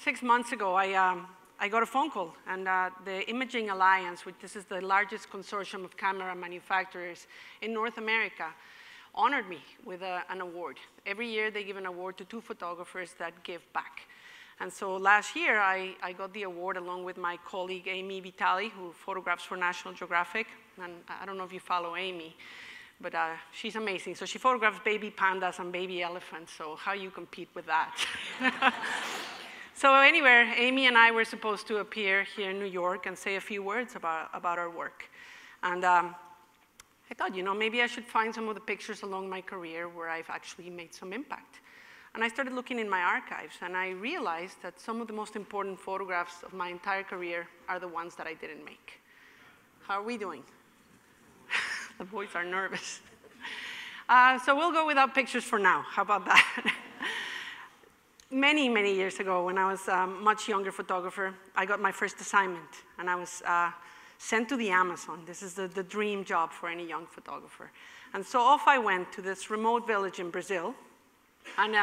6 months ago, I got a phone call, and the Imaging Alliance, which this is the largest consortium of camera manufacturers in North America, honored me with an award. Every year they give an award to 2 photographers that give back. And so last year I got the award along with my colleague Amy Vitali, who photographs for National Geographic. And I don't know if you follow Amy, but she's amazing. So she photographs baby pandas and baby elephants, so how you compete with that? So anyway, Amy and I were supposed to appear here in New York and say a few words about our work. And I thought, you know, maybe I should find some of the pictures along my career where I've actually made some impact. And I started looking in my archives, and I realized that some of the most important photographs of my entire career are the ones that I didn't make. How are we doing? The boys are nervous. So we'll go without pictures for now. How about that? Many, many years ago, when I was a much younger photographer, I got my first assignment, and I was sent to the Amazon. This is the dream job for any young photographer. And so off I went to this remote village in Brazil, and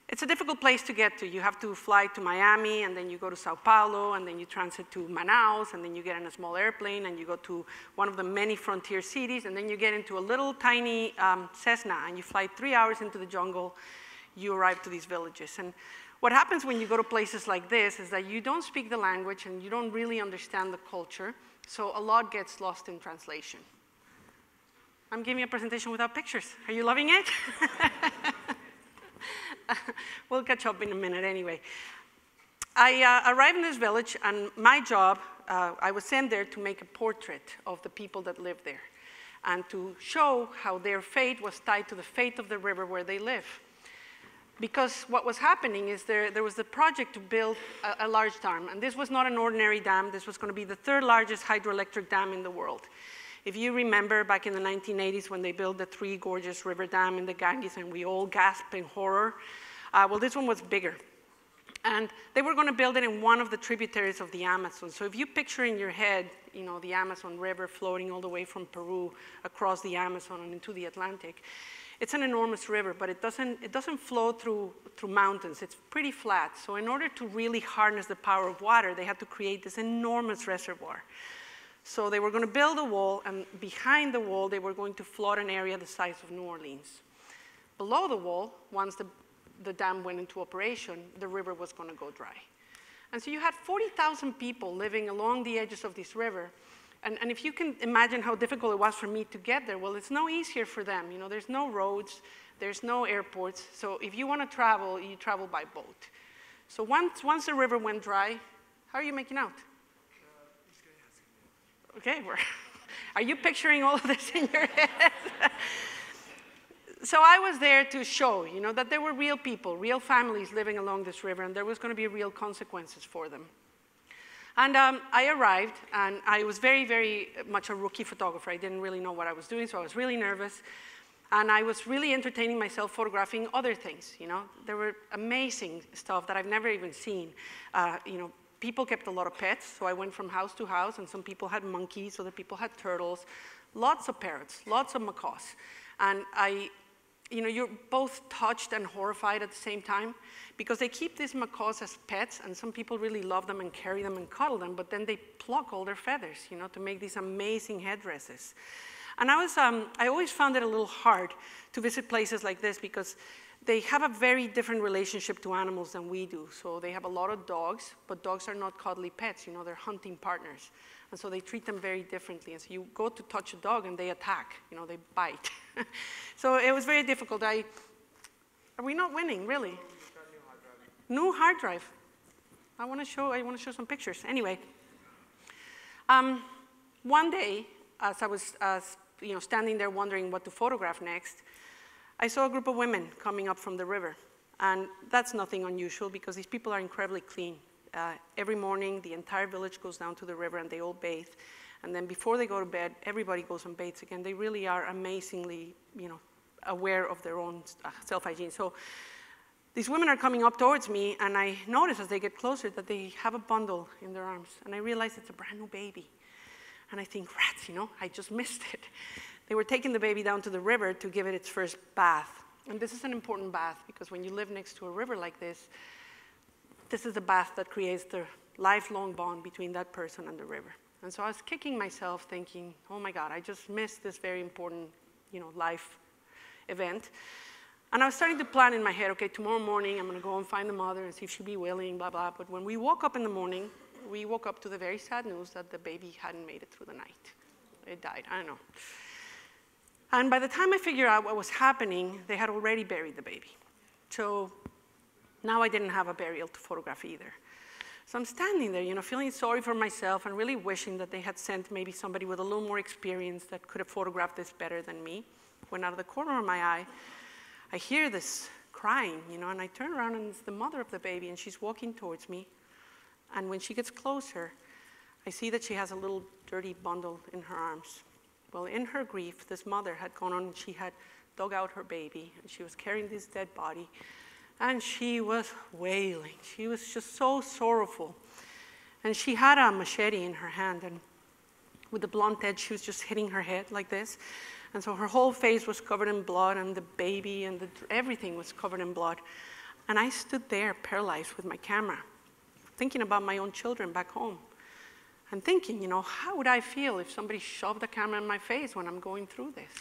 it's a difficult place to get to. You have to fly to Miami, and then you go to Sao Paulo, and then you transit to Manaus, and then you get in a small airplane, and you go to one of the many frontier cities, and then you get into a little tiny Cessna, and you fly 3 hours into the jungle. You arrive to these villages. And what happens when you go to places like this is that you don't speak the language and you don't really understand the culture, so a lot gets lost in translation. I'm giving a presentation without pictures. Are you loving it? We'll catch up in a minute anyway. I arrived in this village, and my job, I was sent there to make a portrait of the people that live there and to show how their fate was tied to the fate of the river where they live. Because what was happening is there was the project to build a large dam, and this was not an ordinary dam. This was going to be the 3rd largest hydroelectric dam in the world. If you remember back in the 1980s when they built the Three Gorges River Dam in the Ganges, and we all gasped in horror, well, this one was bigger. And they were going to build it in one of the tributaries of the Amazon. So if you picture in your head, you know, the Amazon River floating all the way from Peru across the Amazon and into the Atlantic, it's an enormous river, but it doesn't flow through mountains. It's pretty flat. So in order to really harness the power of water, they had to create this enormous reservoir. So they were going to build a wall, and behind the wall, they were going to flood an area the size of New Orleans. Below the wall, once the dam went into operation, the river was going to go dry. And so you had 40,000 people living along the edges of this river. And if you can imagine how difficult it was for me to get there, well, it's no easier for them. You know, there's no roads, there's no airports. So if you want to travel, you travel by boat. So once the river went dry, how are you making out? Okay, are you picturing all of this in your head? So I was there to show, you know, that there were real people, real families living along this river, and there was going to be real consequences for them. And I arrived, and I was very, very much a rookie photographer. I didn't really know what I was doing, so I was really nervous. And I was really entertaining myself photographing other things, you know. There were amazing stuff that I've never even seen. You know, people kept a lot of pets, so I went from house to house, and some people had monkeys, other people had turtles, lots of parrots, lots of macaws. And you know, you're both touched and horrified at the same time, because they keep these macaws as pets, and some people really love them and carry them and cuddle them, but then they pluck all their feathers, you know, to make these amazing headdresses. And I always found it a little hard to visit places like this, because they have a very different relationship to animals than we do. So they have a lot of dogs, but dogs are not cuddly pets, you know, they're hunting partners. And so they treat them very differently. And so you go to touch a dog and they attack, you know, they bite. So it was very difficult. Are we not winning, really? New hard drive. I want to show some pictures. Anyway, one day, as I was you know, standing there wondering what to photograph next, I saw a group of women coming up from the river. And that's nothing unusual, because these people are incredibly clean. Every morning, the entire village goes down to the river and they all bathe. And then before they go to bed, everybody goes and bathes again. They really are amazingly, you know, aware of their own self-hygiene. So these women are coming up towards me, and I notice as they get closer that they have a bundle in their arms. And I realize it's a brand new baby. And I think, rats, you know, I just missed it. They were taking the baby down to the river to give it its first bath. And this is an important bath, because when you live next to a river like this, this is the bath that creates the lifelong bond between that person and the river. And so I was kicking myself thinking, oh my God, I just missed this very important, life event. And I was starting to plan in my head, okay, tomorrow morning I'm gonna go and find the mother and see if she'd be willing, blah, blah. But when we woke up in the morning, we woke up to the very sad news that the baby hadn't made it through the night. It died, I don't know. And by the time I figured out what was happening, they had already buried the baby. So now I didn't have a burial to photograph either. So I'm standing there, feeling sorry for myself and really wishing that they had sent maybe somebody with a little more experience that could have photographed this better than me. When out of the corner of my eye, I hear this crying, and I turn around and it's the mother of the baby and she's walking towards me. And when she gets closer, I see that she has a little dirty bundle in her arms. Well, in her grief, this mother had gone on and she had dug out her baby and she was carrying this dead body. And she was wailing. She was just so sorrowful. And she had a machete in her hand, and with the blunt edge, she was just hitting her head like this. And so her whole face was covered in blood, and the baby and everything was covered in blood. And I stood there paralyzed with my camera, thinking about my own children back home. And thinking, how would I feel if somebody shoved a camera in my face when I'm going through this?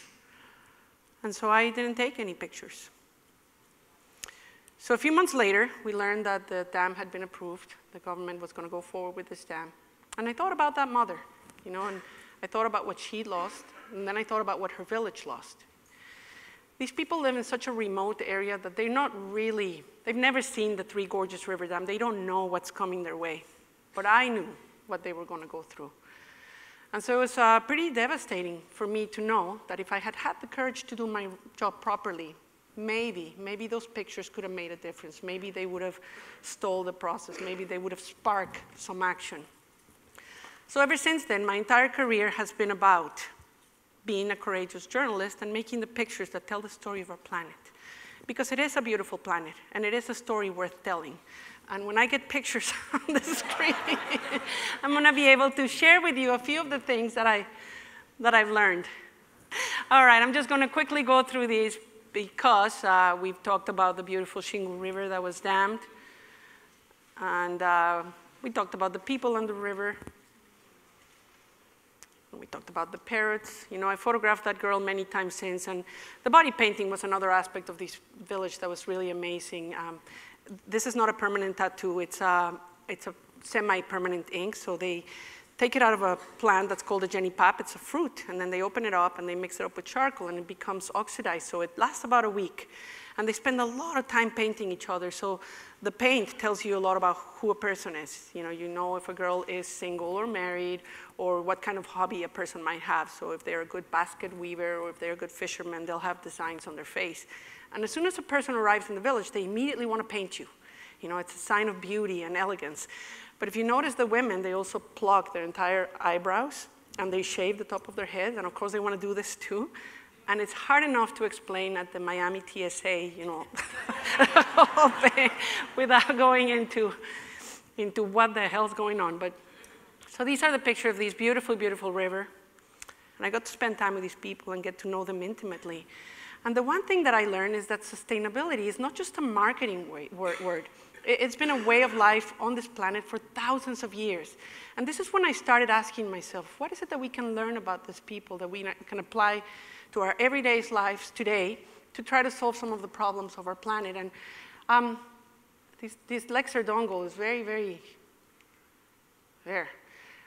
And so I didn't take any pictures. So a few months later, we learned that the dam had been approved. The government was going to go forward with this dam. And I thought about that mother, and I thought about what she lost, and then I thought about what her village lost. These people live in such a remote area that they've never seen the Three Gorges River Dam. They don't know what's coming their way. But I knew what they were going to go through. And so it was pretty devastating for me to know that if I had had the courage to do my job properly, maybe those pictures could have made a difference. Maybe they would have stalled the process. Maybe they would have sparked some action. So ever since then, my entire career has been about being a courageous journalist and making the pictures that tell the story of our planet. Because it is a beautiful planet, and it is a story worth telling. And when I get pictures on the screen, I'm going to be able to share with you a few of the things that I've learned. All right, I'm just going to quickly go through these because we've talked about the beautiful Xingu River that was dammed. And we talked about the people on the river. We talked about the parrots. I photographed that girl many times since. And the body painting was another aspect of this village that was really amazing. This is not a permanent tattoo. It's a semi-permanent ink. So they take it out of a plant that's called a jenipap. It's a fruit. And then they open it up and they mix it up with charcoal and it becomes oxidized. So it lasts about a week. And they spend a lot of time painting each other. So the paint tells you a lot about who a person is. You know if a girl is single or married or what kind of hobby a person might have. So if they're a good basket weaver or if they're a good fisherman, they'll have designs on their face. And as soon as a person arrives in the village, they immediately want to paint you. It's a sign of beauty and elegance. But if you notice the women, they also pluck their entire eyebrows and they shave the top of their head. And of course, they want to do this too. And it's hard enough to explain at the Miami TSA, the whole thing without going into what the hell's going on. But so these are the pictures of this beautiful, beautiful river. And I got to spend time with these people and get to know them intimately. And the one thing that I learned is that sustainability is not just a marketing word. It's been a way of life on this planet for thousands of years. And this is when I started asking myself, what is it that we can learn about these people that we can apply to our everyday lives today to try to solve some of the problems of our planet? And this Lexer dongle is very, very there.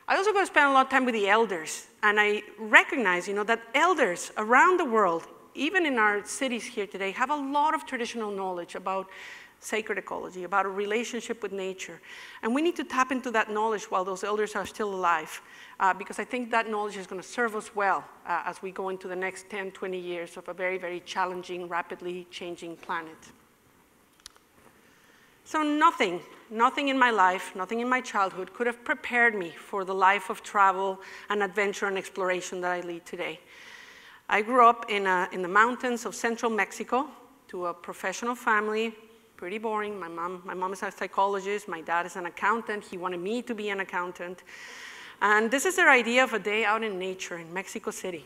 I also got to spend a lot of time with the elders. And I recognize, that elders around the world, even in our cities here today, have a lot of traditional knowledge about sacred ecology, about a relationship with nature. And we need to tap into that knowledge while those elders are still alive, because I think that knowledge is going to serve us well as we go into the next 10, 20 years of a very, very challenging, rapidly changing planet. So nothing in my life, nothing in my childhood could have prepared me for the life of travel and adventure and exploration that I lead today. I grew up in the mountains of central Mexico to a professional family. Pretty boring. My mom is a psychologist. My dad is an accountant. He wanted me to be an accountant. And this is their idea of a day out in nature in Mexico City.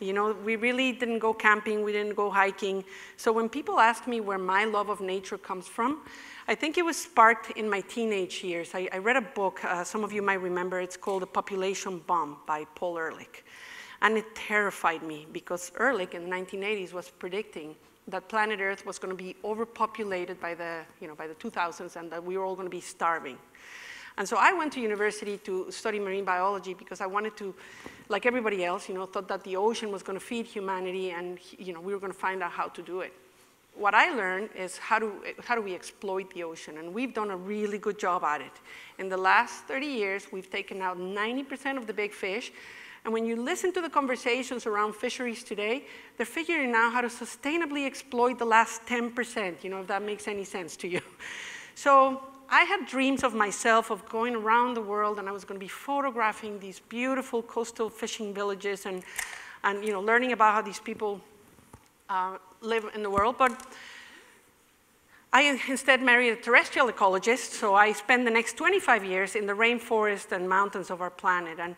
You know, we really didn't go camping, we didn't go hiking. So when people ask me where my love of nature comes from, I think it was sparked in my teenage years. I read a book, some of you might remember, it's called The Population Bomb by Paul Ehrlich. And it terrified me because Ehrlich in the 1980s was predicting that planet Earth was going to be overpopulated by the 2000s and that we were all going to be starving. And so I went to university to study marine biology because I wanted to, like everybody else, thought that the ocean was going to feed humanity and we were going to find out how to do it. What I learned is how do we exploit the ocean, and we've done a really good job at it. In the last 30 years, we've taken out 90% of the big fish, and when you listen to the conversations around fisheries today, they're figuring out how to sustainably exploit the last 10%, if that makes any sense to you. So I had dreams of myself of going around the world, and I was going to be photographing these beautiful coastal fishing villages and learning about how these people live in the world. But I instead married a terrestrial ecologist, so I spent the next 25 years in the rainforest and mountains of our planet. And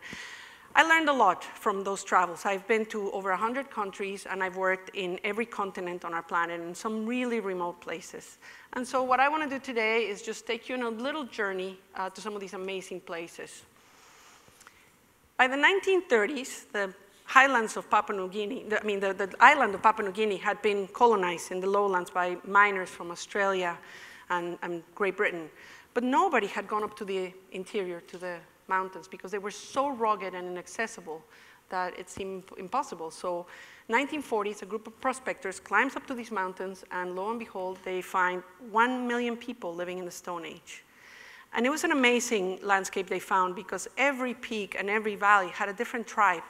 I learned a lot from those travels. I've been to over 100 countries, and I've worked in every continent on our planet and some really remote places. And so what I want to do today is just take you on a little journey to some of these amazing places. By the 1930s, the highlands of Papua New Guinea, the island of Papua New Guinea had been colonized in the lowlands by miners from Australia and Great Britain. But nobody had gone up to the interior, to the mountains, because they were so rugged and inaccessible that it seemed impossible. So 1940s, a group of prospectors climbs up to these mountains, and lo and behold, they find 1 million people living in the Stone Age. And it was an amazing landscape they found, because every peak and every valley had a different tribe.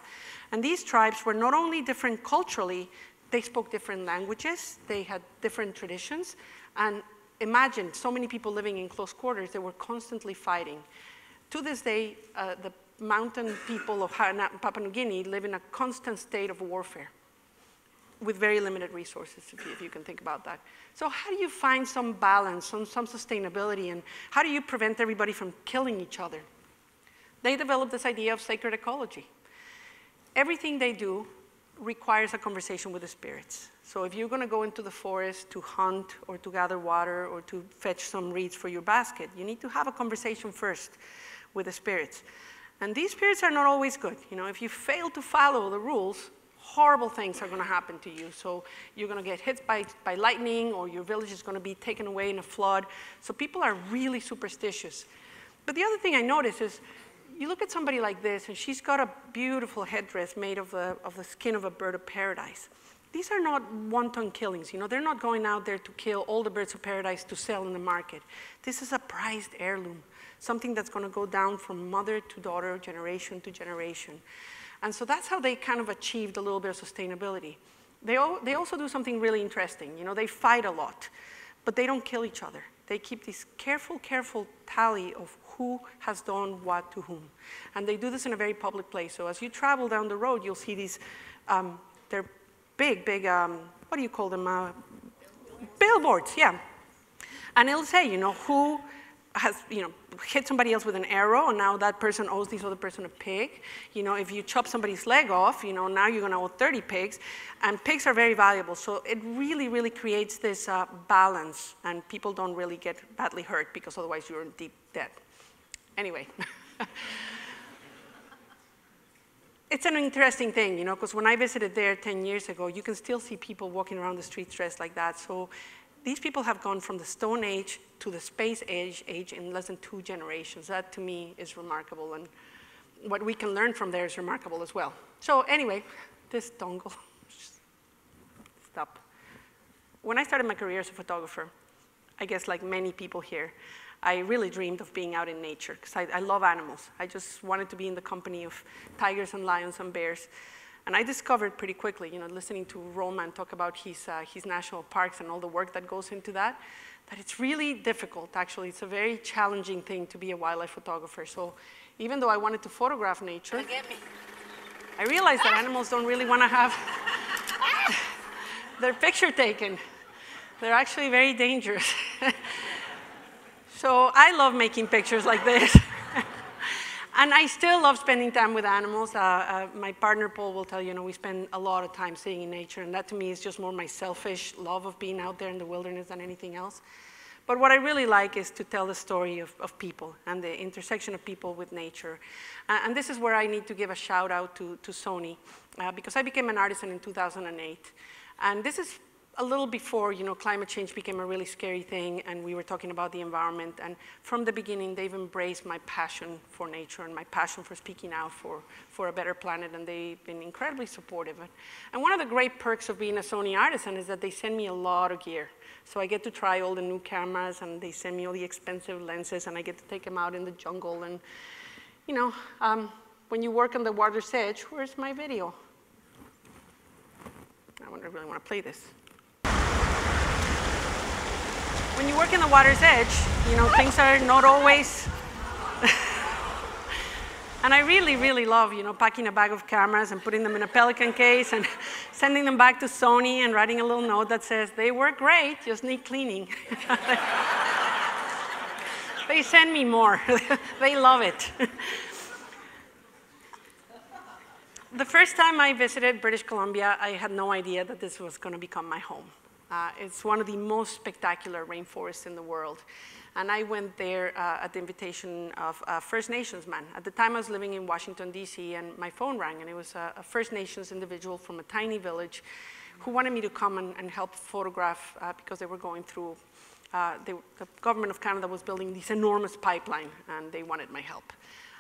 And these tribes were not only different culturally, they spoke different languages, they had different traditions, and imagine so many people living in close quarters, they were constantly fighting. To this day, the mountain people of Papua New Guinea live in a constant state of warfare with very limited resources, if you can think about that. So how do you find some balance, some sustainability, and how do you prevent everybody from killing each other? They developed this idea of sacred ecology. Everything they do requires a conversation with the spirits. So if you're going to go into the forest to hunt or to gather water or to fetch some reeds for your basket, you need to have a conversation first with the spirits. And these spirits are not always good. If you fail to follow the rules, horrible things are going to happen to you. So you're going to get hit by lightning, or your village is going to be taken away in a flood. So people are really superstitious. But the other thing I notice is, you look at somebody like this, and she's got a beautiful headdress made of the skin of a bird of paradise. These are not wanton killings. They're not going out there to kill all the birds of paradise to sell in the market. This is a prized heirloom, something that's going to go down from mother to daughter, generation to generation. And so that's how they kind of achieved a little bit of sustainability. They also do something really interesting. They fight a lot, but they don't kill each other. They keep this careful tally of who has done what to whom. And they do this in a very public place. So as you travel down the road, you'll see these, they're big, what do you call them? Billboards, yeah. And it'll say, who has, hit somebody else with an arrow, and now that person owes this other person a pig. If you chop somebody's leg off, now you're gonna owe 30 pigs. And pigs are very valuable, so it really creates this balance, and people don't really get badly hurt, because otherwise you're in deep debt. Anyway. It's an interesting thing, because when I visited there 10 years ago, you can still see people walking around the streets dressed like that. So these people have gone from the Stone Age to the Space Age in less than 2 generations. That, to me, is remarkable. And what we can learn from there is remarkable as well. So anyway, this dongle. Stop. When I started my career as a photographer, I guess like many people here, I really dreamed of being out in nature, because I love animals. I just wanted to be in the company of tigers and lions and bears. And I discovered pretty quickly, listening to Roman talk about his national parks and all the work that goes into that it's really difficult, actually. It's a very challenging thing to be a wildlife photographer. So even though I wanted to photograph nature, I realized that animals don't really want to have their picture taken. They're actually very dangerous. So I love making pictures like this. And I still love spending time with animals. My partner, Paul, will tell you, we spend a lot of time staying in nature, and that to me is just more my selfish love of being out there in the wilderness than anything else. But what I really like is to tell the story of people and the intersection of people with nature. And this is where I need to give a shout out to Sony, because I became an artisan in 2008. And this is a little before, climate change became a really scary thing, and we were talking about the environment. And from the beginning, they've embraced my passion for nature and my passion for speaking out for a better planet, and they've been incredibly supportive. And one of the great perks of being a Sony artisan is that they send me a lot of gear. So I get to try all the new cameras, and they send me all the expensive lenses, and I get to take them out in the jungle. And, when you work on the water's edge, where's my video? I really want to play this. When you work in the water's edge, things are not always. And I really, really love, packing a bag of cameras and putting them in a Pelican case and sending them back to Sony and writing a little note that says, they work great, just need cleaning. They send me more. They love it. The first time I visited British Columbia, I had no idea that this was going to become my home. It's one of the most spectacular rainforests in the world. And I went there at the invitation of a First Nations man. At the time, I was living in Washington, D.C., and my phone rang, and it was a First Nations individual from a tiny village who wanted me to come and help photograph because they were going through, the government of Canada was building this enormous pipeline, and they wanted my help.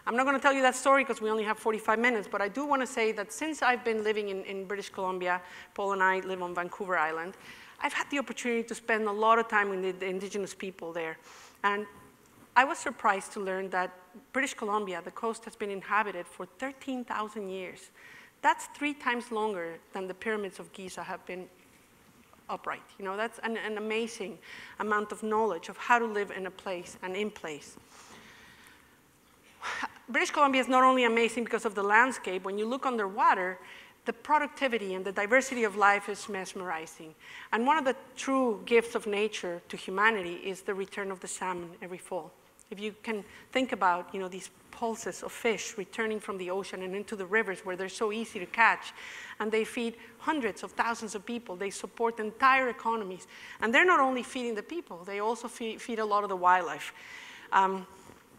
I'm not going to tell you that story because we only have 45 minutes, but I do want to say that since I've been living in British Columbia, Paul and I live on Vancouver Island, I've had the opportunity to spend a lot of time with the indigenous people there. And I was surprised to learn that British Columbia, the coast, has been inhabited for 13,000 years. That's 3 times longer than the pyramids of Giza have been upright. That's an amazing amount of knowledge of how to live in a place and in place. British Columbia is not only amazing because of the landscape. When you look underwater, the productivity and the diversity of life is mesmerizing. And one of the true gifts of nature to humanity is the return of the salmon every fall. If you can think about, these pulses of fish returning from the ocean and into the rivers where they're so easy to catch, and they feed hundreds of thousands of people. They support entire economies. And they're not only feeding the people, they also feed a lot of the wildlife.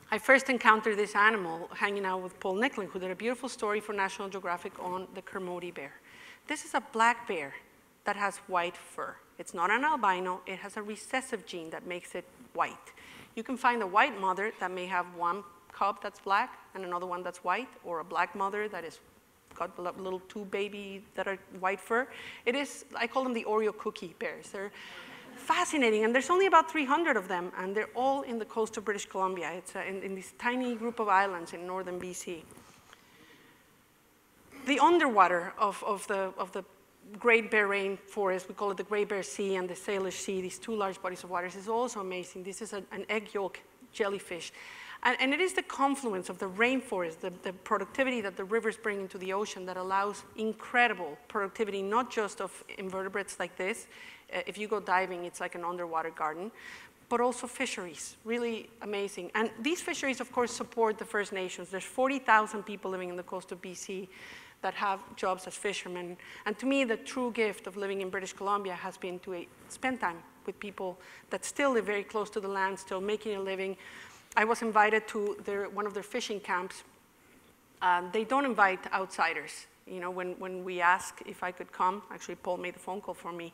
I first encountered this animal hanging out with Paul Nicklin, who did a beautiful story for National Geographic on the Kermode bear. This is a black bear that has white fur. It's not an albino. It has a recessive gene that makes it white. You can find a white mother that may have one cub that's black and another one that's white, or a black mother that is got little 2 babies that are white fur. I call them the Oreo cookie bears. They're fascinating, and there's only about 300 of them, and they're all in the coast of British Columbia. It's in this tiny group of islands in northern BC. The underwater of the Great Bear Rainforest, we call it the Great Bear Sea and the Salish Sea, these 2 large bodies of waters, is also amazing. This is an egg yolk jellyfish. And it is the confluence of the rainforest, the productivity that the rivers bring into the ocean that allows incredible productivity, not just of invertebrates like this. If you go diving, it's like an underwater garden, but also fisheries, really amazing. And these fisheries, of course, support the First Nations. There's 40,000 people living in the coast of BC that have jobs as fishermen. And to me, the true gift of living in British Columbia has been to spend time with people that still live very close to the land, still making a living. I was invited to one of their fishing camps. They don't invite outsiders. When we asked if I could come, actually Paul made the phone call for me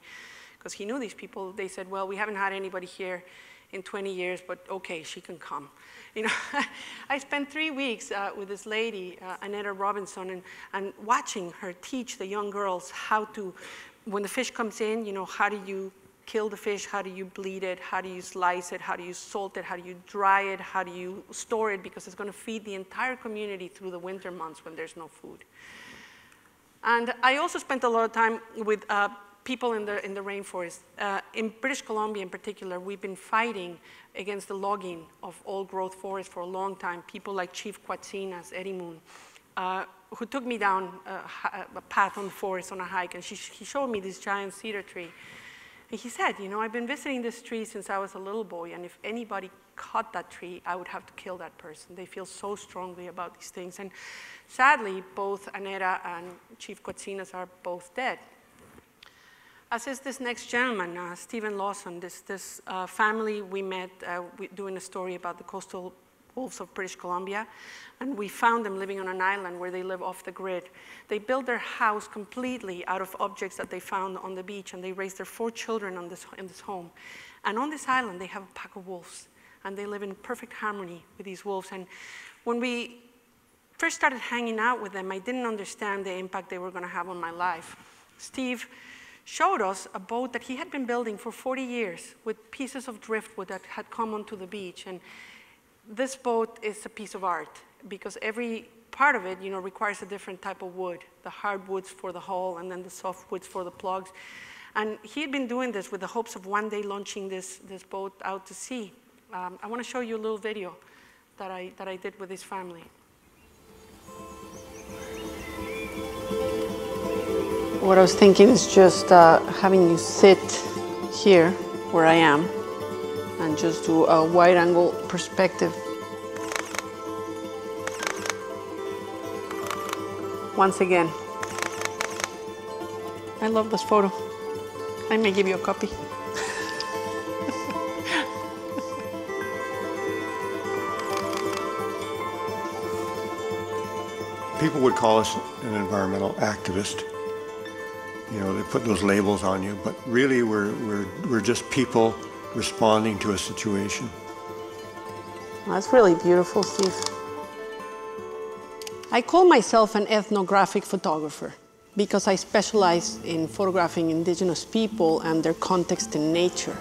because he knew these people. They said, well, we haven't had anybody here in 20 years, but okay, she can come. I spent 3 weeks with this lady, Annetta Robinson, and watching her teach the young girls how to, when the fish comes in, how do you kill the fish, how do you bleed it, how do you slice it, how do you salt it, how do you dry it, how do you store it, because it's going to feed the entire community through the winter months when there's no food. And I also spent a lot of time with people in the rainforest. In British Columbia in particular, we've been fighting against the logging of old-growth forest for a long time. People like Chief Quatsinas, Eddie Moon, who took me down a path on the forest on a hike, and he showed me this giant cedar tree. And he said, I've been visiting this tree since I was a little boy, and if anybody cut that tree, I would have to kill that person. They feel so strongly about these things. And sadly, both Aneta and Chief Quetsinas are both dead. As is this next gentleman, Stephen Lawson, this family we met doing a story about the coastal wolves of British Columbia, and we found them living on an island where they live off the grid. They built their house completely out of objects that they found on the beach, and they raised their 4 children in this home. And on this island, they have a pack of wolves, and they live in perfect harmony with these wolves. And when we first started hanging out with them, I didn't understand the impact they were going to have on my life. Steve showed us a boat that he had been building for 40 years with pieces of driftwood that had come onto the beach. And this boat is a piece of art because every part of it, requires a different type of wood, the hardwoods for the hull and then the softwoods for the plugs. And he had been doing this with the hopes of one day launching this boat out to sea. I want to show you a little video that I did with his family. What I was thinking is just having you sit here where I am and just do a wide angle perspective. Once again, I love this photo. I may give you a copy. People would call us an environmental activist. They put those labels on you, but really we're just people responding to a situation. Well, that's really beautiful, Steve. I call myself an ethnographic photographer because I specialize in photographing indigenous people and their context in nature.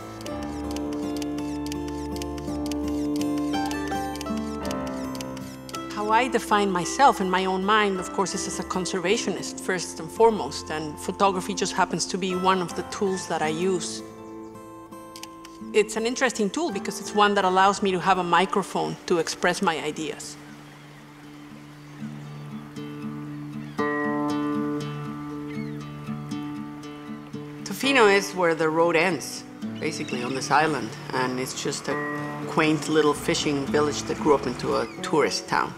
How I define myself in my own mind, of course, is as a conservationist, first and foremost, and photography just happens to be one of the tools that I use. It's an interesting tool because it's one that allows me to have a microphone to express my ideas. Tofino is where the road ends, basically, on this island, and it's just a quaint little fishing village that grew up into a tourist town.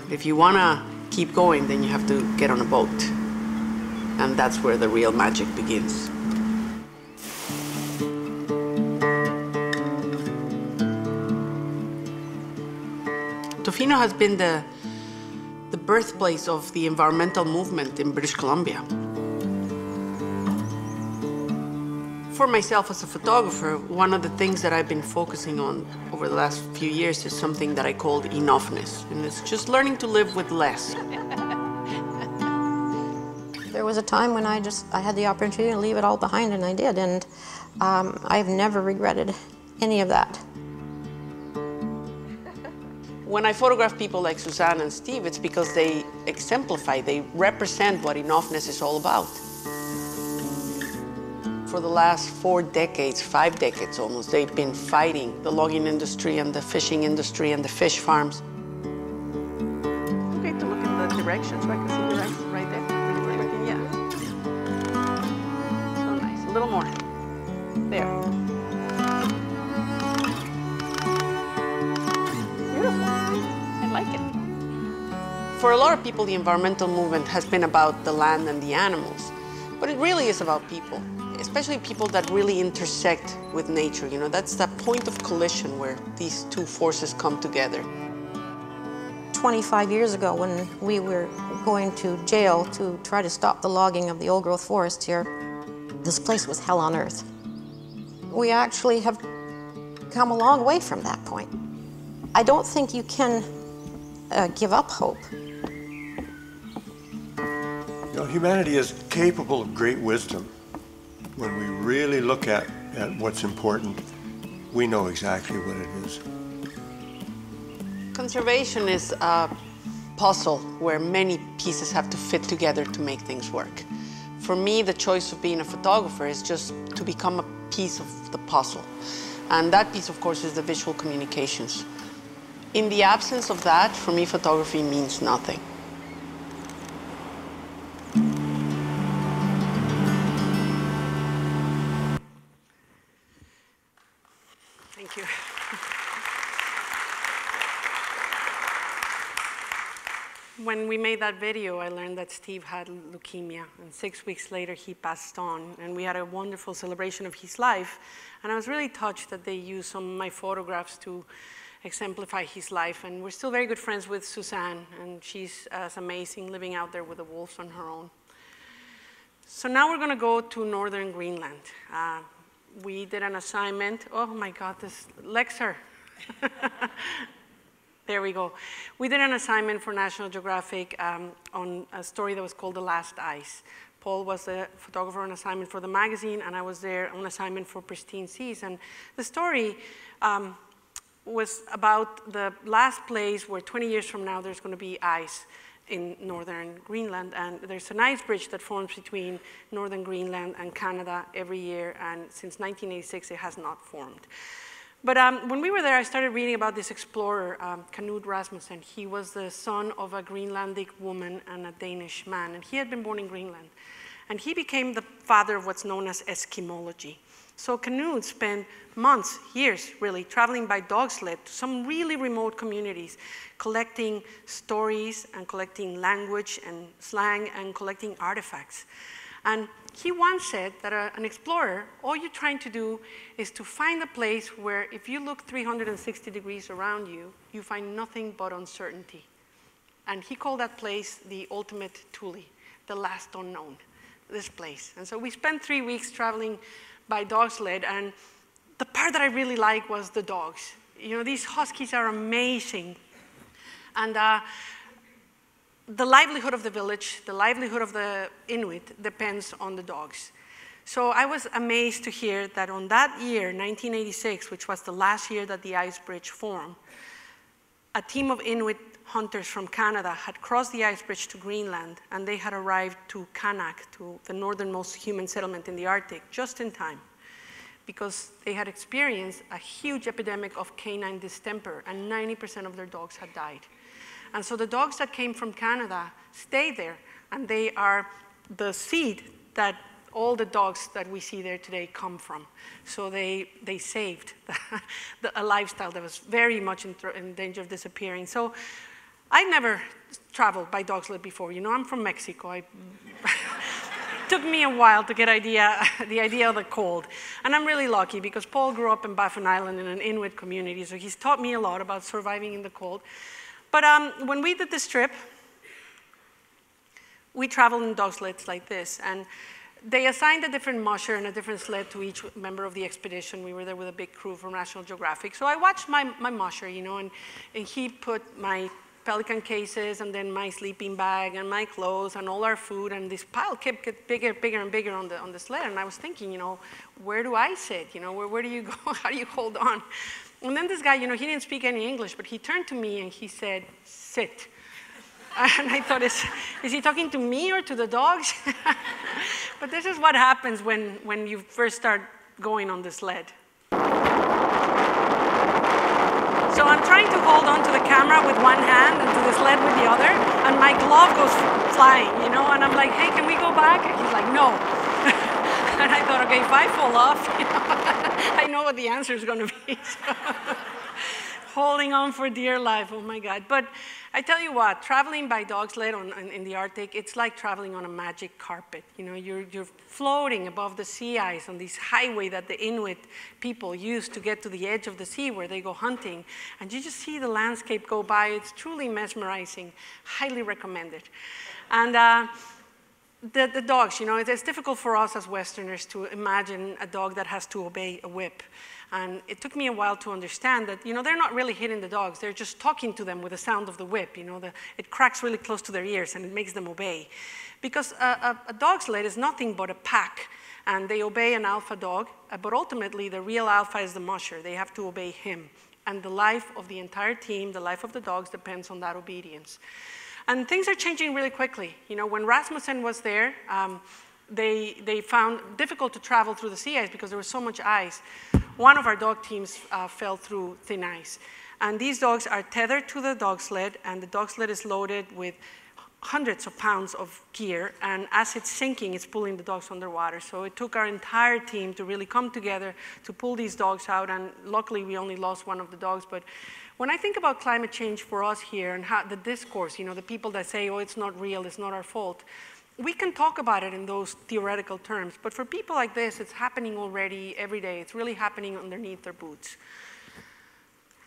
If you want to keep going, then you have to get on a boat, and that's where the real magic begins. Tofino has been the birthplace of the environmental movement in British Columbia. For myself as a photographer, one of the things that I've been focusing on over the last few years is something that I called enoughness, and it's just learning to live with less. There was a time when I had the opportunity to leave it all behind, and I did, and I've never regretted any of that. When I photograph people like Suzanne and Steve, it's because they exemplify, they represent what enoughness is all about. For the last 4 decades, 5 decades almost, they've been fighting the logging industry and the fishing industry and the fish farms. Okay, to look in the directions, so I can see directions right there. Everything, yeah. So nice. A little more. There. Beautiful. I like it. For a lot of people, the environmental movement has been about the land and the animals, but it really is about people. Especially people that really intersect with nature. That's that point of collision where these two forces come together. 25 years ago, when we were going to jail to try to stop the logging of the old-growth forest here, this place was hell on earth. We actually have come a long way from that point. I don't think you can give up hope. Humanity is capable of great wisdom. When we really look at what's important, we know exactly what it is. Conservation is a puzzle where many pieces have to fit together to make things work. For me, the choice of being a photographer is just to become a piece of the puzzle. And that piece, of course, is the visual communications. In the absence of that, for me, photography means nothing. Thank you. when we made that video, I learned that Steve had leukemia, and 6 weeks later he passed on, and we had a wonderful celebration of his life, and I was really touched that they used some of my photographs to exemplify his life, and we're still very good friends with Suzanne, and she's amazing, living out there with the wolves on her own. So now we're gonna go to northern Greenland. We did an assignment. Oh my God, this Lexer. There we go. We did an assignment for National Geographic on a story that was called The Last Ice. Paul was the photographer on assignment for the magazine, and I was there on assignment for Pristine Seas. And the story was about the last place where 20 years from now there's going to be ice in northern Greenland, and there's an ice bridge that forms between northern Greenland and Canada every year, and since 1986 it has not formed. But when we were there, I started reading about this explorer, Knud Rasmussen. He was the son of a Greenlandic woman and a Danish man, and he had been born in Greenland. And he became the father of what's known as Eskimology. So Knud spent months, years really, traveling by dog sled to some really remote communities, collecting stories and collecting language and slang and collecting artifacts. And he once said that an explorer, all you're trying to do is to find a place where if you look 360 degrees around you, you find nothing but uncertainty. And he called that place the ultimate Thule, the last unknown, this place. And so we spent 3 weeks traveling by dog sled, and the part that I really liked was the dogs. You know, these huskies are amazing. And the livelihood of the village, the livelihood of the Inuit depends on the dogs. So I was amazed to hear that on that year, 1986, which was the last year that the ice bridge formed, a team of Inuit hunters from Canada had crossed the ice bridge to Greenland, and they had arrived to Kanak, to the northernmost human settlement in the Arctic, just in time, because they had experienced a huge epidemic of canine distemper, and 90% of their dogs had died. And so the dogs that came from Canada stayed there, and they are the seed that all the dogs that we see there today come from. So they saved a lifestyle that was very much in danger of disappearing. So I never traveled by dog sled before. You know, I'm from Mexico. It took me a while to get the idea of the cold. And I'm really lucky because Paul grew up in Baffin Island in an Inuit community, so he's taught me a lot about surviving in the cold. But when we did this trip, we traveled in dog sleds like this. And they assigned a different musher and a different sled to each member of the expedition. We were there with a big crew from National Geographic. So I watched my musher, you know, and he put my pelican cases and then my sleeping bag and my clothes and all our food, and this pile kept getting bigger and bigger on the sled. And I was thinking, you know, where do I sit? You know, where do you go? How do you hold on? And then this guy, you know, he didn't speak any English, but he turned to me and he said, sit. And I thought, is he talking to me or to the dogs? But this is what happens when you first start going on the sled. So I'm trying to hold on to the camera with one hand and to the sled with the other, and my glove goes flying, you know, and I'm like, hey, can we go back? And he's like, no. And I thought, okay, if I fall off, you know, I know what the answer is going to be. So, holding on for dear life, oh my God. But I tell you what, traveling by dog sled in the Arctic, it's like traveling on a magic carpet. You know, you're floating above the sea ice on this highway that the Inuit people use to get to the edge of the sea where they go hunting. And you just see the landscape go by. It's truly mesmerizing. Highly recommended. And the dogs, you know, it's difficult for us as Westerners to imagine a dog that has to obey a whip. And it took me a while to understand that, you know, they're not really hitting the dogs. They're just talking to them with the sound of the whip. You know, it cracks really close to their ears and it makes them obey. Because a dog sled is nothing but a pack. And they obey an alpha dog. But ultimately, the real alpha is the musher. They have to obey him. And the life of the entire team, the life of the dogs, depends on that obedience. And things are changing really quickly. You know, when Rasmussen was there, they found it difficult to travel through the sea ice because there was so much ice. One of our dog teams fell through thin ice. And these dogs are tethered to the dog sled, and the dog sled is loaded with hundreds of pounds of gear, and as it's sinking, it's pulling the dogs underwater. So it took our entire team to really come together to pull these dogs out, and luckily we only lost one of the dogs, but When I think about climate change for us here and how the discourse, the people that say, oh, it's not real, it's not our fault, we can talk about it in those theoretical terms. But for people like this, it's happening already every day. It's really happening underneath their boots.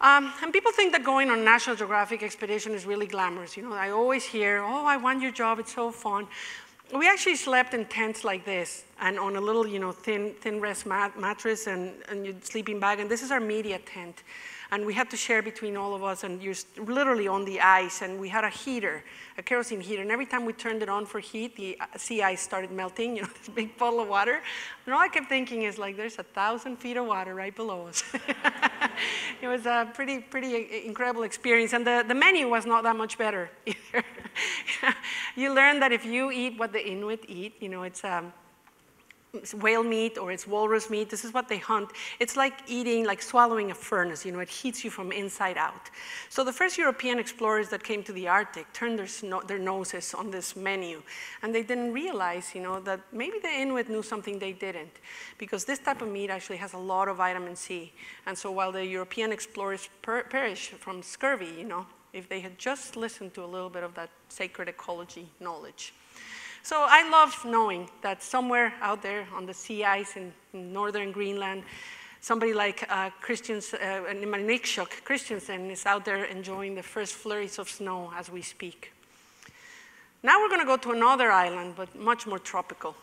And people think that going on a National Geographic expedition is really glamorous. I always hear, oh, I want your job, it's so fun. We actually slept in tents like this and on a little, thin rest mattress and your sleeping bag. And this is our media tent. And we had to share between all of us, and you're literally on the ice. And we had a heater, a kerosene heater. And every time we turned it on for heat, the sea ice started melting, this big puddle of water. And all I kept thinking is, like, there's 1,000 feet of water right below us. It was a pretty incredible experience. And the menu was not that much better either. You learn that if you eat what the Inuit eat, it's whale meat or it's walrus meat. This is what they hunt. It's like eating, like swallowing a furnace. It heats you from inside out. So the first European explorers that came to the Arctic turned their noses on this menu. And they didn't realize, that maybe the Inuit knew something they didn't. Because this type of meat actually has a lot of vitamin C. And so while the European explorers perished from scurvy, if they had just listened to a little bit of that sacred ecology knowledge. So I love knowing that somewhere out there on the sea ice in northern Greenland, somebody like Christiansen is out there enjoying the first flurries of snow as we speak. Now we're going to go to another island, but much more tropical.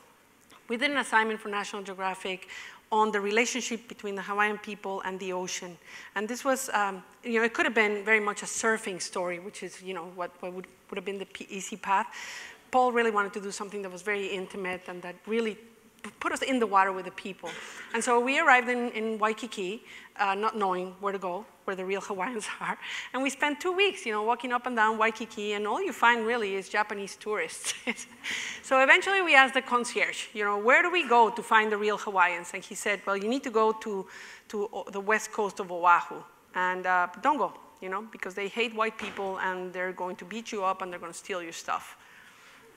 We did an assignment for National Geographic on the relationship between the Hawaiian people and the ocean. And this was, it could have been very much a surfing story, which is, what would have been the easy path. Paul really wanted to do something that was very intimate and that really put us in the water with the people. And so we arrived in Waikiki, not knowing where to go, where the real Hawaiians are. And we spent 2 weeks, walking up and down Waikiki, and all you find really is Japanese tourists. So eventually we asked the concierge, where do we go to find the real Hawaiians? And he said, well, you need to go to the west coast of Oahu. And don't go, because they hate white people, and they're going to beat you up, and they're going to steal your stuff.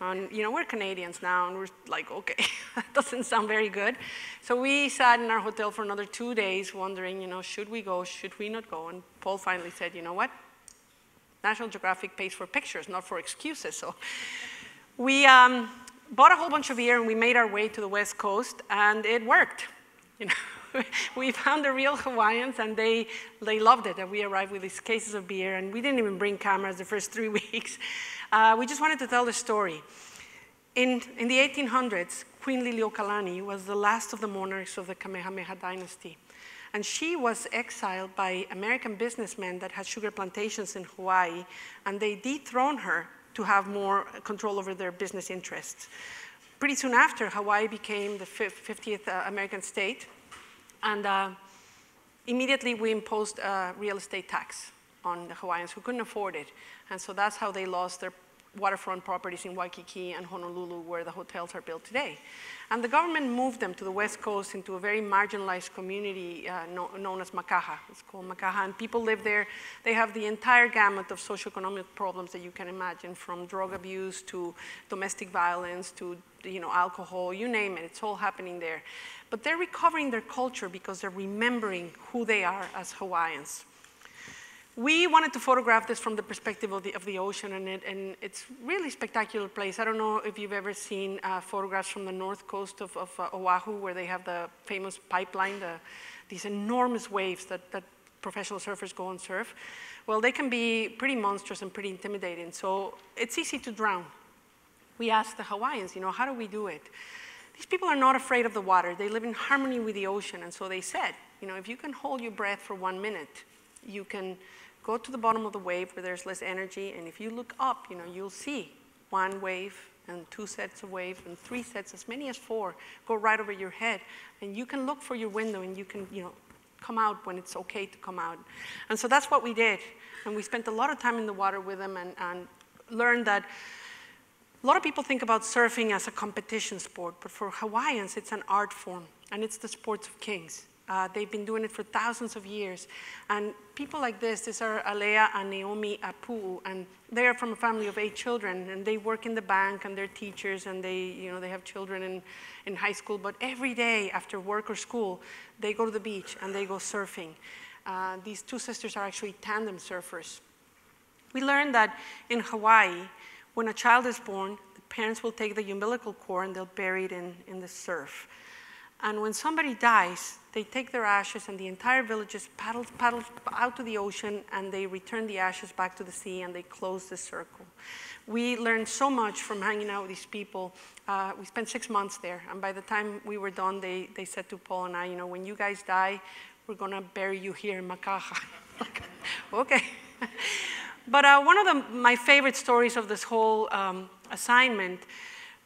And, we're Canadians now, and we're like, okay, that doesn't sound very good. So we sat in our hotel for another 2 days wondering, should we go, should we not go? And Paul finally said, you know what? National Geographic pays for pictures, not for excuses. So we bought a whole bunch of beer, and we made our way to the West Coast, and it worked. We found the real Hawaiians, and they loved it. And we arrived with these cases of beer, and we didn't even bring cameras the first 3 weeks. We just wanted to tell the story. In the 1800s, Queen Liliuokalani was the last of the monarchs of the Kamehameha dynasty. And she was exiled by American businessmen that had sugar plantations in Hawaii, and they dethroned her to have more control over their business interests. Pretty soon after, Hawaii became the 50th American state, and immediately we imposed a real estate tax on the Hawaiians who couldn't afford it. And so that's how they lost their waterfront properties in Waikiki and Honolulu, where the hotels are built today. And the government moved them to the West Coast into a very marginalized community known as Makaha. It's called Makaha, and people live there. They have the entire gamut of socioeconomic problems that you can imagine, from drug abuse to domestic violence to alcohol, you name it. It's all happening there. But they're recovering their culture because they're remembering who they are as Hawaiians. We wanted to photograph this from the perspective of the ocean, and it's a really spectacular place. I don't know if you've ever seen photographs from the north coast of Oahu, where they have the famous pipeline, these enormous waves that professional surfers go and surf. Well, they can be pretty monstrous and pretty intimidating, so it's easy to drown. We asked the Hawaiians, how do we do it? These people are not afraid of the water. They live in harmony with the ocean, and so they said, if you can hold your breath for 1 minute, you can go to the bottom of the wave where there's less energy, and if you look up, you'll see 1 wave and 2 sets of waves and 3 sets, as many as 4, go right over your head, and you can look for your window, and you can, come out when it's okay to come out. And so that's what we did, and we spent a lot of time in the water with them and learned that a lot of people think about surfing as a competition sport, but for Hawaiians, it's an art form, and it's the sports of kings. They've been doing it for thousands of years. And people like this, these are Alea and Naomi Apu, and they are from a family of 8 children, and they work in the bank, and they're teachers, and they have children in high school. But every day after work or school, they go to the beach, and they go surfing. These two sisters are actually tandem surfers. We learned that in Hawaii, when a child is born, the parents will take the umbilical cord and they'll bury it in the surf. And when somebody dies, they take their ashes and the entire village just paddles out to the ocean and they return the ashes back to the sea and they close the circle. We learned so much from hanging out with these people. We spent 6 months there, and by the time we were done, they said to Paul and I, you know, when you guys die, we're gonna bury you here in Makaha. Okay. But one of my favorite stories of this whole assignment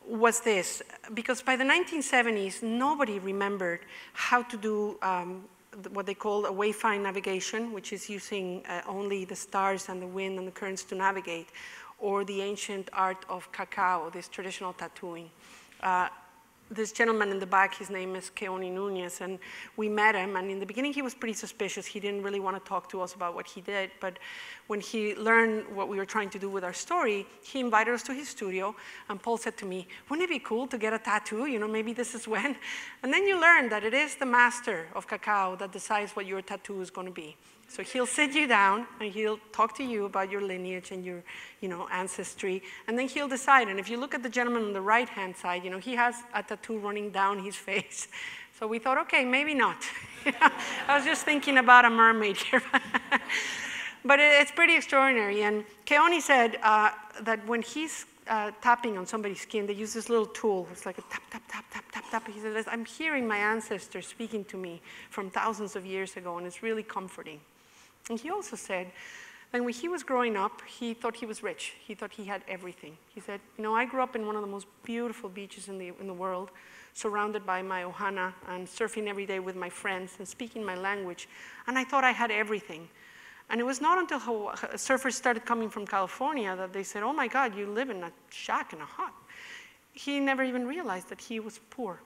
was this, because by the 1970s, nobody remembered how to do what they call a wayfind navigation, which is using only the stars and the wind and the currents to navigate, or the ancient art of cacao, this traditional tattooing. This gentleman in the back, his name is Keoni Nunez, and we met him, and in the beginning he was pretty suspicious. He didn't really want to talk to us about what he did, but when he learned what we were trying to do with our story, he invited us to his studio, and Paul said to me, wouldn't it be cool to get a tattoo? You know, maybe this is when. And then you learn that it is the master of cacao that decides what your tattoo is going to be. So he'll sit you down and he'll talk to you about your lineage and your, you know, ancestry, and then he'll decide. And if you look at the gentleman on the right-hand side, you know, he has a tattoo running down his face. So we thought, okay, maybe not. I was just thinking about a mermaid here. But it's pretty extraordinary. And Keoni said that when he's tapping on somebody's skin, they use this little tool. It's like a tap, tap, tap, tap, tap, tap. He said, I'm hearing my ancestors speaking to me from thousands of years ago, and it's really comforting. And he also said that when he was growing up, he thought he was rich. He thought he had everything. He said, you know, I grew up in one of the most beautiful beaches in the world, surrounded by my ohana and surfing every day with my friends and speaking my language, and I thought I had everything. And it was not until surfers started coming from California that they said, oh my God, you live in a shack in a hut. He never even realized that he was poor.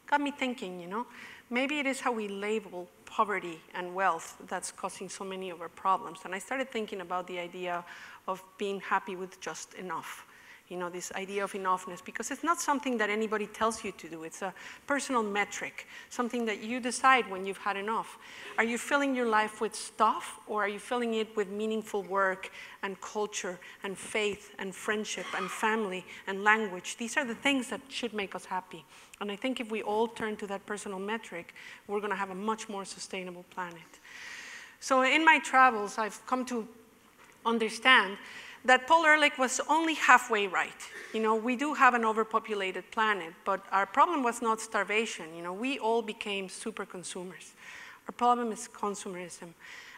Got me thinking, you know, maybe it is how we label poverty and wealth that's causing so many of our problems. And I started thinking about the idea of being happy with just enough. You know, this idea of enoughness, because it's not something that anybody tells you to do. It's a personal metric, something that you decide when you've had enough. Are you filling your life with stuff, or are you filling it with meaningful work and culture and faith and friendship and family and language? These are the things that should make us happy. And I think if we all turn to that personal metric, we're going to have a much more sustainable planet. So in my travels, I've come to understand that Paul Ehrlich was only halfway right. You know, we do have an overpopulated planet, but our problem was not starvation. You know, we all became super consumers. Our problem is consumerism.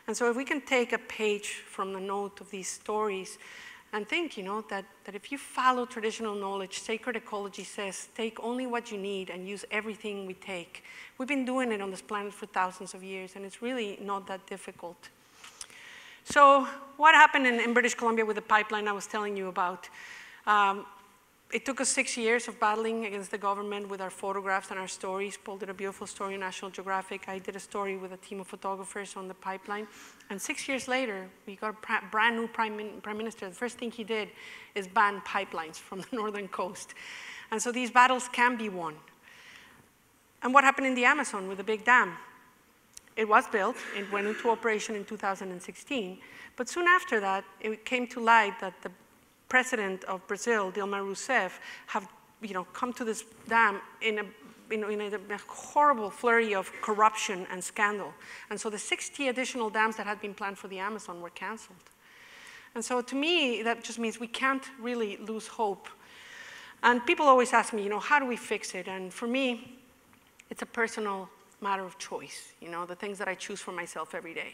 And so if we can take a page from the note of these stories and think, you know, that if you follow traditional knowledge, sacred ecology says, take only what you need and use everything we take. We've been doing it on this planet for thousands of years, and it's really not that difficult. So what happened in British Columbia with the pipeline I was telling you about? It took us 6 years of battling against the government with our photographs and our stories. Paul did a beautiful story in National Geographic. I did a story with a team of photographers on the pipeline. And 6 years later, we got a brand new prime minister. The first thing he did is ban pipelines from the northern coast. And so these battles can be won. And what happened in the Amazon with the big dam? It was built, it went into operation in 2016, but soon after that, it came to light that the president of Brazil, Dilma Rousseff, have, you know, come to this dam in a horrible flurry of corruption and scandal. And so the 60 additional dams that had been planned for the Amazon were canceled. And so to me, that just means we can't really lose hope. And people always ask me, you know, how do we fix it? And for me, it's a personal matter of choice, you know, the things that I choose for myself every day.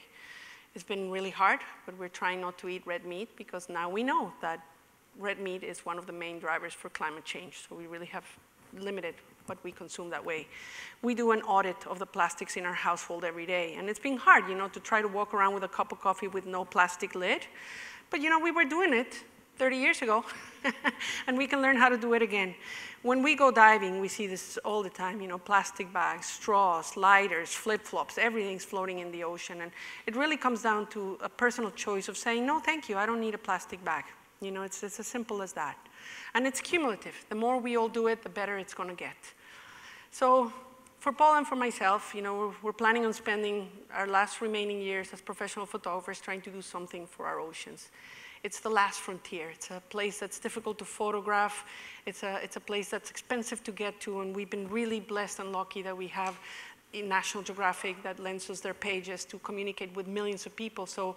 It's been really hard, but we're trying not to eat red meat because now we know that red meat is one of the main drivers for climate change, so we really have limited what we consume that way. We do an audit of the plastics in our household every day, and it's been hard, you know, to try to walk around with a cup of coffee with no plastic lid, but you know, we were doing it 30 years ago, and we can learn how to do it again. When we go diving, we see this all the time, you know, plastic bags, straws, lighters, flip-flops, everything's floating in the ocean. And it really comes down to a personal choice of saying, no, thank you, I don't need a plastic bag. You know, it's as simple as that. And it's cumulative. The more we all do it, the better it's going to get. So for Paul and for myself, you know, we're planning on spending our last remaining years as professional photographers trying to do something for our oceans. It's the last frontier. It's a place that's difficult to photograph. It's a place that's expensive to get to, and we've been really blessed and lucky that we have National Geographic that lends us their pages to communicate with millions of people. So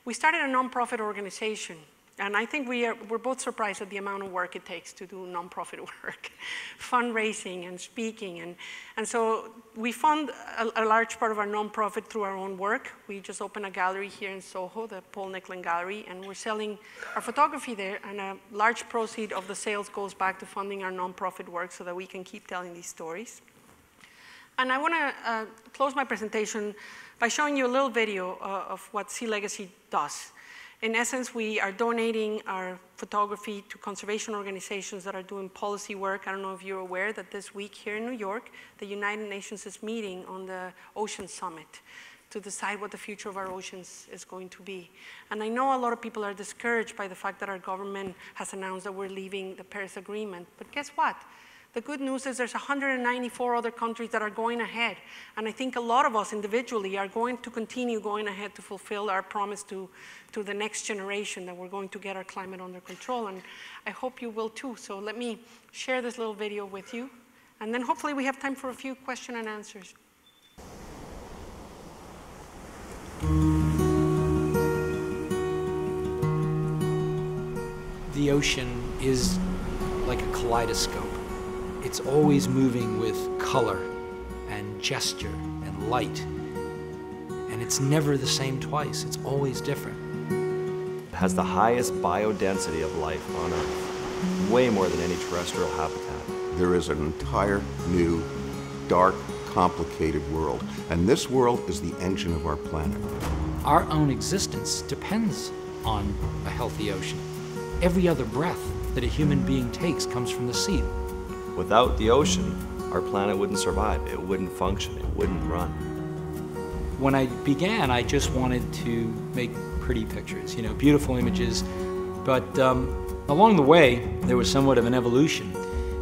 we started a nonprofit organization. And I think we're both surprised at the amount of work it takes to do nonprofit work, fundraising and speaking. And so we fund a large part of our nonprofit through our own work. We just opened a gallery here in Soho, the Paul Nicklin Gallery, and we're selling our photography there, and a large proceed of the sales goes back to funding our nonprofit work so that we can keep telling these stories. And I want to close my presentation by showing you a little video of what Sea Legacy does. In essence, we are donating our photography to conservation organizations that are doing policy work. I don't know if you're aware that this week here in New York, the United Nations is meeting on the Ocean Summit to decide what the future of our oceans is going to be. And I know a lot of people are discouraged by the fact that our government has announced that we're leaving the Paris Agreement. But guess what? The good news is there's 194 other countries that are going ahead. And I think a lot of us individually are going to continue going ahead to fulfill our promise to the next generation that we're going to get our climate under control. And I hope you will too. So let me share this little video with you. And then hopefully we have time for a few questions and answers. The ocean is like a kaleidoscope. It's always moving with color and gesture and light. And it's never the same twice. It's always different. It has the highest biodensity of life on Earth, way more than any terrestrial habitat. There is an entire new, dark, complicated world. And this world is the engine of our planet. Our own existence depends on a healthy ocean. Every other breath that a human being takes comes from the sea. Without the ocean, our planet wouldn't survive. It wouldn't function. It wouldn't run. When I began, I just wanted to make pretty pictures, you know, beautiful images. But along the way, there was somewhat of an evolution.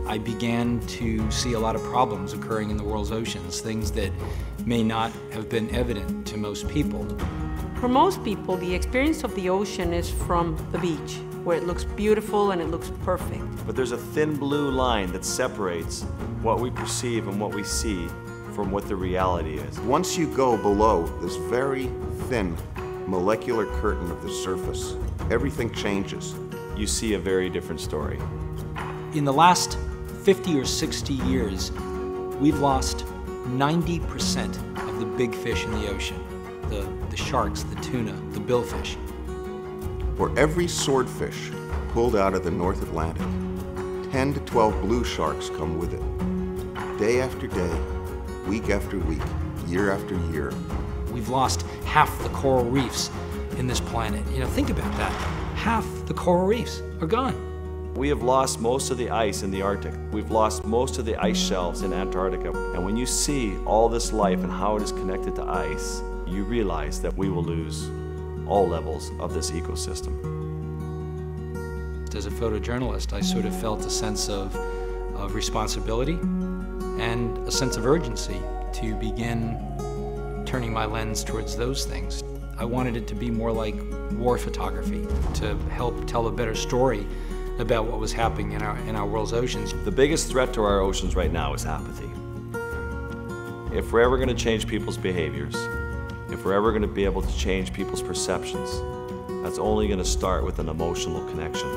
I began to see a lot of problems occurring in the world's oceans, things that may not have been evident to most people. For most people, the experience of the ocean is from the beach, where it looks beautiful and it looks perfect. But there's a thin blue line that separates what we perceive and what we see from what the reality is. Once you go below this very thin molecular curtain of the surface, everything changes. You see a very different story. In the last 50 or 60 years, we've lost 90% of the big fish in the ocean. The sharks, the tuna, the billfish. For every swordfish pulled out of the North Atlantic, 10 to 12 blue sharks come with it. Day after day, week after week, year after year. We've lost half the coral reefs in this planet. You know, think about that. Half the coral reefs are gone. We have lost most of the ice in the Arctic. We've lost most of the ice shelves in Antarctica. And when you see all this life and how it is connected to ice, you realize that we will lose all levels of this ecosystem. As a photojournalist, I sort of felt a sense of responsibility and a sense of urgency to begin turning my lens towards those things. I wanted it to be more like war photography, to help tell a better story about what was happening in our world's oceans. The biggest threat to our oceans right now is apathy. If we're ever going to change people's behaviors, if we're ever going to be able to change people's perceptions, that's only going to start with an emotional connection.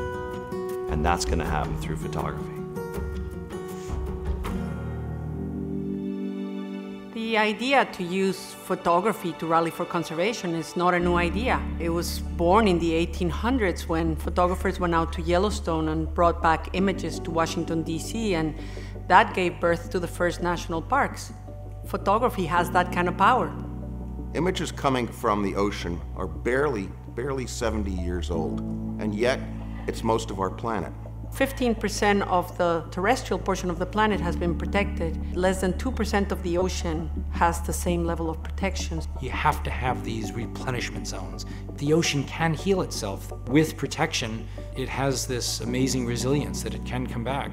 And that's going to happen through photography. The idea to use photography to rally for conservation is not a new idea. It was born in the 1800s when photographers went out to Yellowstone and brought back images to Washington, D.C., and that gave birth to the first national parks. Photography has that kind of power. Images coming from the ocean are barely 70 years old, and yet it's most of our planet. 15% of the terrestrial portion of the planet has been protected. Less than 2% of the ocean has the same level of protection. You have to have these replenishment zones. The ocean can heal itself. With protection, it has this amazing resilience that it can come back.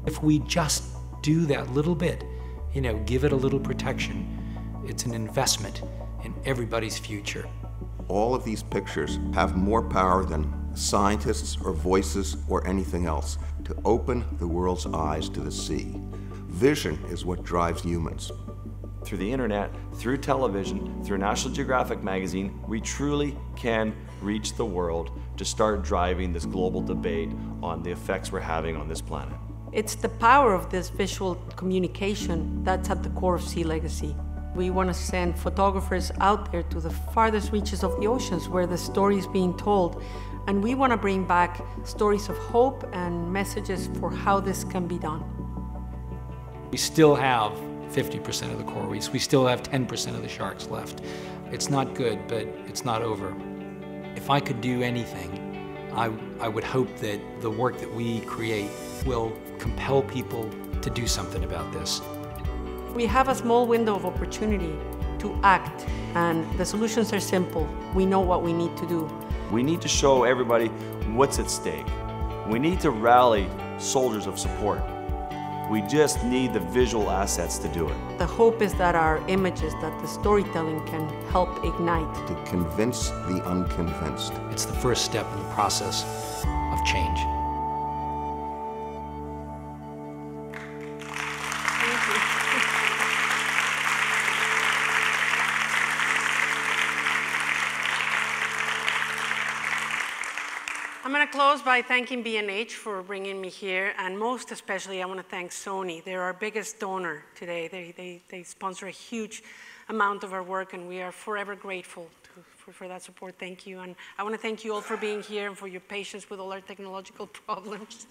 If we just do that little bit, you know, give it a little protection. It's an investment in everybody's future. All of these pictures have more power than scientists or voices or anything else to open the world's eyes to the sea. Vision is what drives humans. Through the internet, through television, through National Geographic magazine, we truly can reach the world to start driving this global debate on the effects we're having on this planet. It's the power of this visual communication that's at the core of Sea Legacy. We want to send photographers out there to the farthest reaches of the oceans where the story is being told. And we want to bring back stories of hope and messages for how this can be done. We still have 50% of the coral reefs. We still have 10% of the sharks left. It's not good, but it's not over. If I could do anything, I would hope that the work that we create will compel people to do something about this. We have a small window of opportunity to act, and the solutions are simple. We know what we need to do. We need to show everybody what's at stake. We need to rally soldiers of support. We just need the visual assets to do it. The hope is that our images, that the storytelling can help ignite. To convince the unconvinced. It's the first step in the process of change. I'm going to close by thanking B&H for bringing me here, and most especially I want to thank Sony. They're our biggest donor today. They sponsor a huge amount of our work, and we are forever grateful for that support. Thank you. And I want to thank you all for being here and for your patience with all our technological problems.